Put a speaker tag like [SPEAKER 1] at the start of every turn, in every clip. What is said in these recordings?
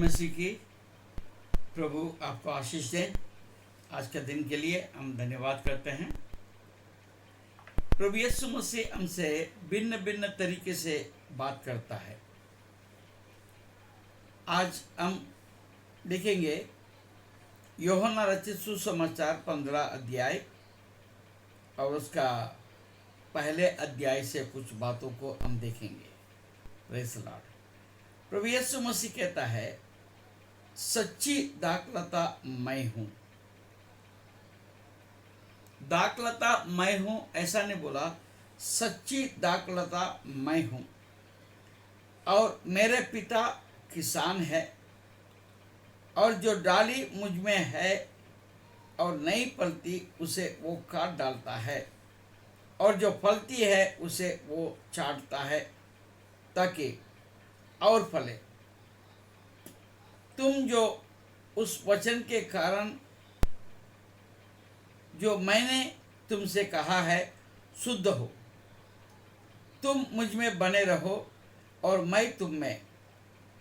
[SPEAKER 1] मसीह की। प्रभु आपको आशीष दें। आज के दिन के लिए हम धन्यवाद करते हैं। प्रभु यीशु मसीह हमसे भिन्न भिन्न तरीके से बात करता है। आज हम देखेंगे यूहन्ना रचित सुसमाचार 15 अध्याय और उसका पहले अध्याय से कुछ बातों को हम देखेंगे। Praise the lord. प्रभु यीशु मसीह कहता है, सच्ची दाखलता मैं हूं। दाखलता मैं हूं ऐसा नहीं बोला, सच्ची दाखलता मैं हूं। और मेरे पिता किसान है, और जो डाली मुझ में है और नहीं फलती उसे वो काट डालता है, और जो फलती है उसे वो चाटता है ताकि और फले। तुम जो उस वचन के कारण जो मैंने तुमसे कहा है शुद्ध हो। तुम मुझ में बने रहो और मैं तुम में।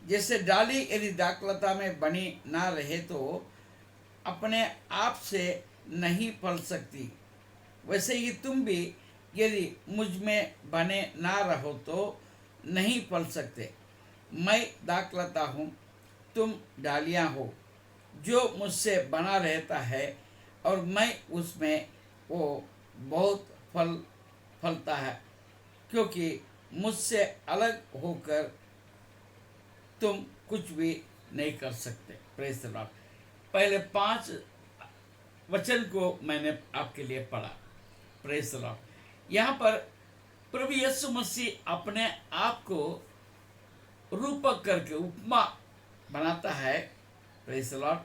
[SPEAKER 1] जैसे डाली यदि दाखलता में बनी ना रहे तो अपने आप से नहीं फल सकती, वैसे ही तुम भी यदि मुझ में बने ना रहो तो नहीं फल सकते। मैं दाखलता हूँ, तुम डालियाँ हो। जो मुझसे बना रहता है और मैं उसमें, वो बहुत फल फलता है, क्योंकि मुझसे अलग होकर तुम कुछ भी नहीं कर सकते। Praise the Lord. पहले 5 वचन को मैंने आपके लिए पढ़ा। Praise the Lord. यहाँ पर प्रभु यीशु मसीह अपने आप को रूपक करके उपमा बनाता है। Praise the Lord.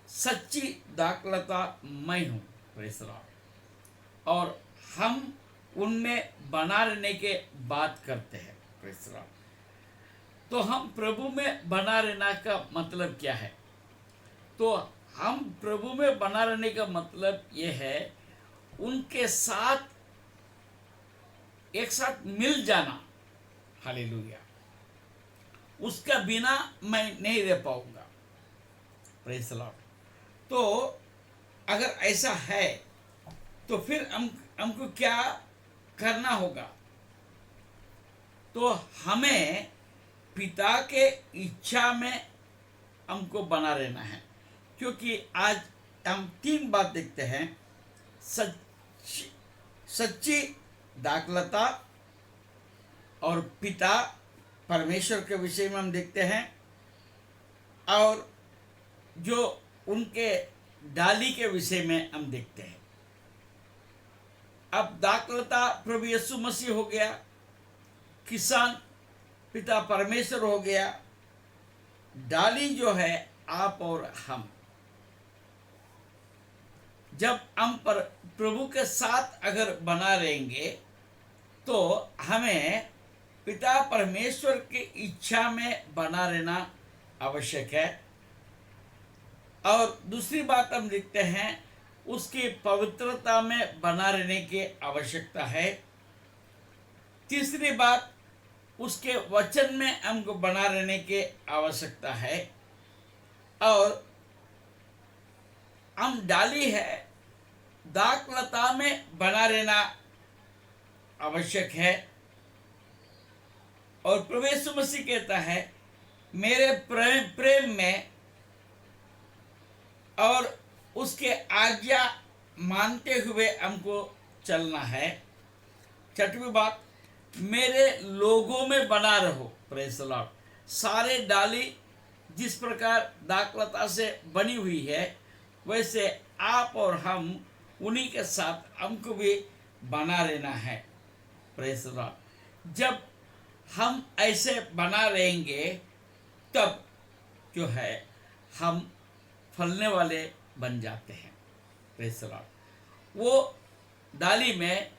[SPEAKER 1] सच्ची दाखलता मैं हूँ। Praise the Lord. और हम उनमें बना रहने के बात करते हैं। Praise the Lord. तो हम प्रभु में बना रहना का मतलब क्या है? तो हम प्रभु में बना रहने का मतलब ये है, उनके साथ एक साथ मिल जाना। हालेलुया। उसका बिना मैं नहीं रह पाऊंगा। Praise the Lord. तो अगर ऐसा है तो फिर हमको क्या करना होगा? तो हमें पिता के इच्छा में हमको बना रहना है। क्योंकि आज हम 3 बात देखते हैं। सच्ची दाखलता और पिता परमेश्वर के विषय में हम देखते हैं, और जो उनके डाली के विषय में हम देखते हैं। अब दाखलता प्रभु यीशु मसीह हो गया, किसान पिता परमेश्वर हो गया, डाली जो है आप और हम। जब हम पर प्रभु के साथ अगर बना रहेंगे तो हमें पिता परमेश्वर की इच्छा में बना रहना आवश्यक है। और दूसरी बात हम देखते हैं, उसकी पवित्रता में बना रहने की आवश्यकता है। तीसरी बात, उसके वचन में हमको बना रहने की आवश्यकता है। और हम डाली है, दाखलता में बना रहना आवश्यक है। और प्रभु यीशु मसीह कहता है, मेरे प्रेम में और उसके आज्ञा मानते हुए हमको चलना है। 6वीं बात, मेरे लोगों में बना रहो। Praise the Lord. सारे डाली जिस प्रकार दाखलता से बनी हुई है, वैसे आप और हम उन्हीं के साथ हमको भी बना रहना है। Praise the Lord. जब हम ऐसे बना रहेंगे तब जो है हम फलने वाले बन जाते हैं। Praise the Lord. वो डाली में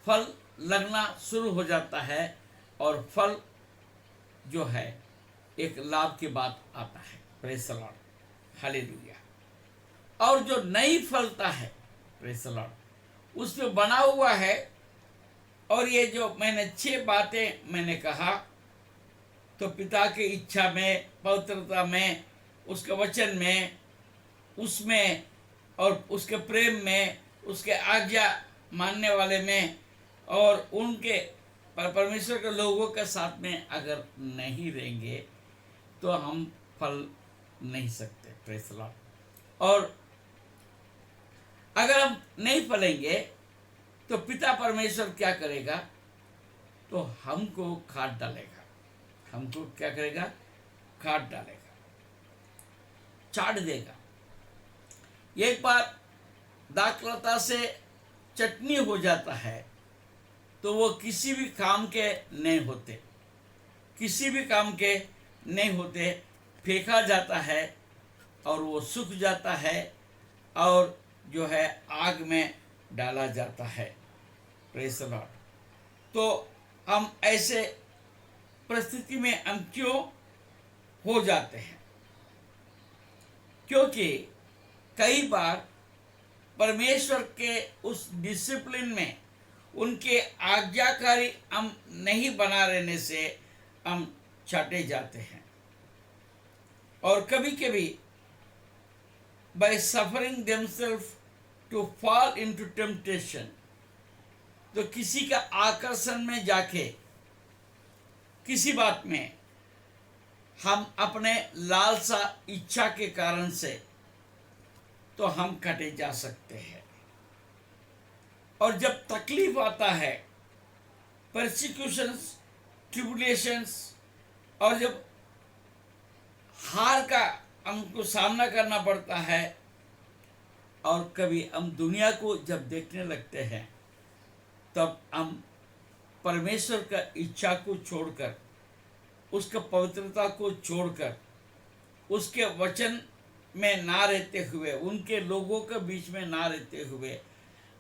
[SPEAKER 1] फल लगना शुरू हो जाता है, और फल जो है एक लाभ की बात आता है। Praise the Lord. हालेलुया। और जो नहीं फलता है, प्रेज़ द लॉर्ड, उसमें बना हुआ है। और ये जो मैंने 6 बातें मैंने कहा, तो पिता की इच्छा में, पवित्रता में, उसके वचन में, उसमें और उसके प्रेम में, उसके आज्ञा मानने वाले में और उनके परमेश्वर के लोगों के साथ में अगर नहीं रहेंगे तो हम फल नहीं सकते। Praise the Lord. और अगर हम नहीं फलेंगे तो पिता परमेश्वर क्या करेगा? तो हमको खाद डालेगा। हमको क्या करेगा? खाद डालेगा, चाट देगा। एक बार दाखलता से चटनी हो जाता है तो वो किसी भी काम के नहीं होते, किसी भी काम के नहीं होते, फेंका जाता है और वो सूख जाता है और जो है आग में डाला जाता है। Praise the Lord. तो हम ऐसे परिस्थिति में हम क्यों हो जाते हैं? क्योंकि कई बार परमेश्वर के उस डिसिप्लिन में, उनके आज्ञाकारी हम नहीं बना रहने से हम चाटे जाते हैं। और कभी कभी by suffering themselves to fall into temptation, तो किसी का आकर्षण में जाके किसी बात में हम अपने लालसा इच्छा के कारण से तो हम कटे जा सकते हैं। और जब तकलीफ आता है, परसिक्यूशंस, ट्रिबुलेशंस, और जब हार का हमको सामना करना पड़ता है और कभी हम दुनिया को जब देखने लगते हैं तब हम परमेश्वर का इच्छा को छोड़कर, उसका पवित्रता को छोड़कर, उसके वचन में ना रहते हुए, उनके लोगों के बीच में ना रहते हुए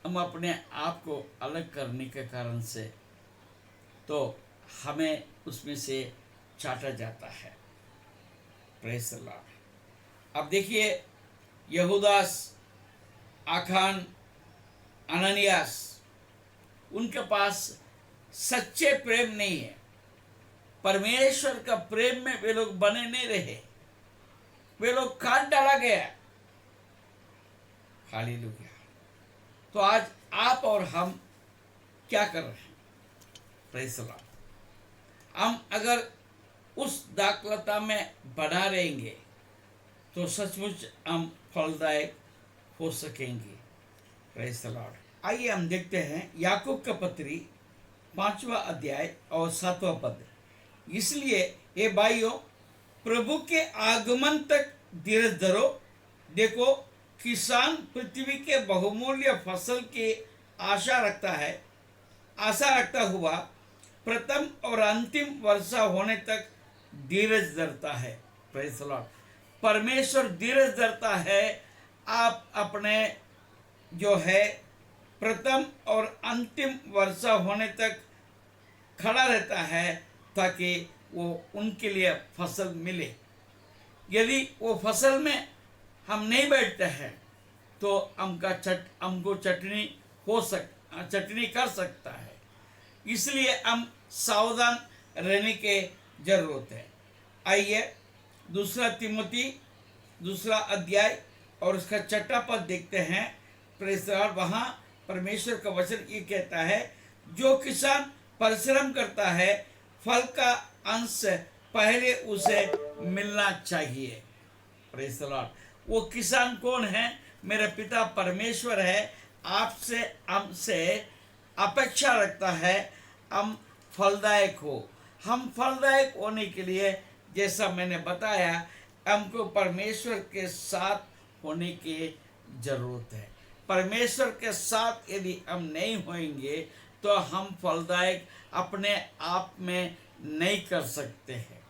[SPEAKER 1] हम अपने आप को अलग करने के कारण से तो हमें उसमें से चाटा जाता है। Praise the Lord. अब देखिए, यहूदास, आखान, अननियास, उनके पास सच्चे प्रेम नहीं है। परमेश्वर का प्रेम में वे लोग बने नहीं रहे, वे लोग काट डाला गया। हालेलुया। तो आज आप और हम क्या कर रहे हैं? Praise the Lord. हम अगर उस दाखलता में बना रहेंगे तो सचमुच हम फलदायक हो सकेंगे। Praise the Lord. आइए हम देखते हैं याकूब का पत्री 5वां अध्याय और 7वां पद। इसलिए हे भाइयों, प्रभु के आगमन तक धीरज धरो। देखो, किसान पृथ्वी के बहुमूल्य फसल की आशा रखता हुआ प्रथम और अंतिम वर्षा होने तक धीरज धरता है। Praise the Lord. परमेश्वर धीरज धरता है। आप अपने जो है प्रथम और अंतिम वर्षा होने तक खड़ा रहता है ताकि वो उनके लिए फसल मिले। यदि वो फसल में हम नहीं बैठते हैं तो हमको चटनी कर सकता है। इसलिए हम सावधान रहने की जरूरत है। आइए 2 तिमोथी 2 अध्याय और उसका 6वां पद देखते हैं। Praise the Lord. वहाँ परमेश्वर का वचन ये कहता है, जो किसान परिश्रम करता है फल का अंश पहले उसे मिलना चाहिए। Praise the Lord. वो किसान कौन है? मेरा पिता परमेश्वर है। आपसे हमसे अपेक्षा रखता है हम फलदायक हो। हम फलदायक होने के लिए, जैसा मैंने बताया, हमको परमेश्वर के साथ होने की जरूरत है। परमेश्वर के साथ यदि हम नहीं होंगे तो हम फलदायक अपने आप में नहीं कर सकते हैं।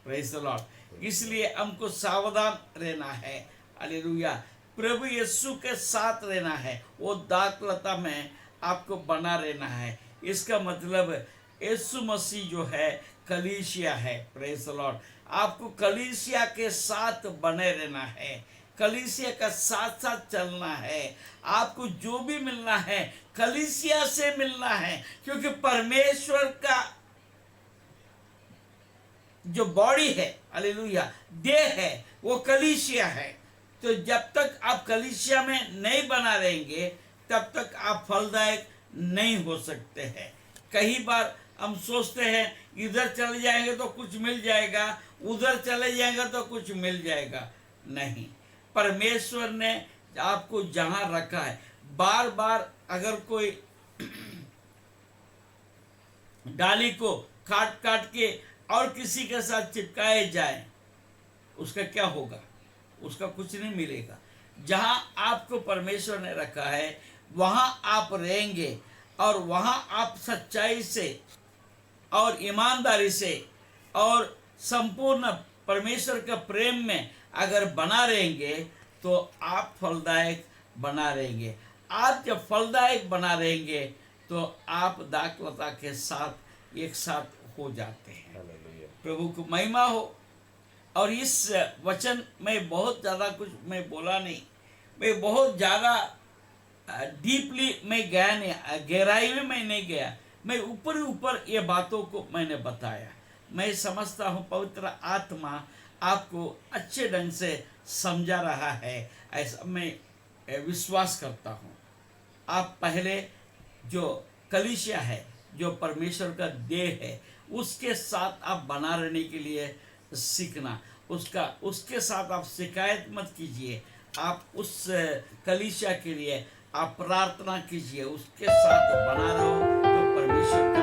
[SPEAKER 1] Praise the Lord. इसलिए हमको सावधान रहना है। हालेलुया। प्रभु यीशु के साथ रहना है। वो दाखलता में आपको बना रहना है। इसका मतलब यीशु मसीह जो है कलीसिया है। Praise the Lord. आपको कलीसिया के साथ बने रहना है, कलीसिया का साथ साथ चलना है। आपको जो भी मिलना है कलीसिया से मिलना है, क्योंकि परमेश्वर का जो बॉडी है, हालेलुया, देह है, वो कलीसिया है। तो जब तक आप कलीसिया में नहीं बना रहेंगे तब तक आप फलदायक नहीं हो सकते हैं। कई बार हम सोचते हैं इधर चले जाएंगे तो कुछ मिल जाएगा, उधर चले जाएंगे तो कुछ मिल जाएगा। नहीं, परमेश्वर ने आपको जहां रखा है, बार बार अगर कोई डाली को काट काट के और किसी के साथ चिपकाए जाए, उसका क्या होगा? उसका कुछ नहीं मिलेगा। जहां आपको परमेश्वर ने रखा है वहां आप रहेंगे, और वहां आप सच्चाई से और ईमानदारी से और संपूर्ण परमेश्वर के प्रेम में अगर बना रहेंगे तो आप फलदायक बना रहेंगे। आप जब फलदायक बना रहेंगे तो आप दाखलता के साथ एक साथ हो जाते हैं। प्रभु को महिमा हो। और इस वचन में बहुत ज़्यादा कुछ मैं बोला नहीं, मैं बहुत ज़्यादा डीपली मैं गया नहीं, गहराई में मैं नहीं गया, मैं ऊपर ऊपर ये बातों को मैंने बताया। मैं समझता हूँ पवित्र आत्मा आपको अच्छे ढंग से समझा रहा है, ऐसा मैं विश्वास करता हूँ। आप पहले जो कलीसिया है, जो परमेश्वर का देह है, उसके साथ आप बना रहने के लिए सीखना, उसके साथ आप शिकायत मत कीजिए। आप उस कलीसिया के लिए आप प्रार्थना कीजिए, उसके साथ बना रहो तो परमेश्वर का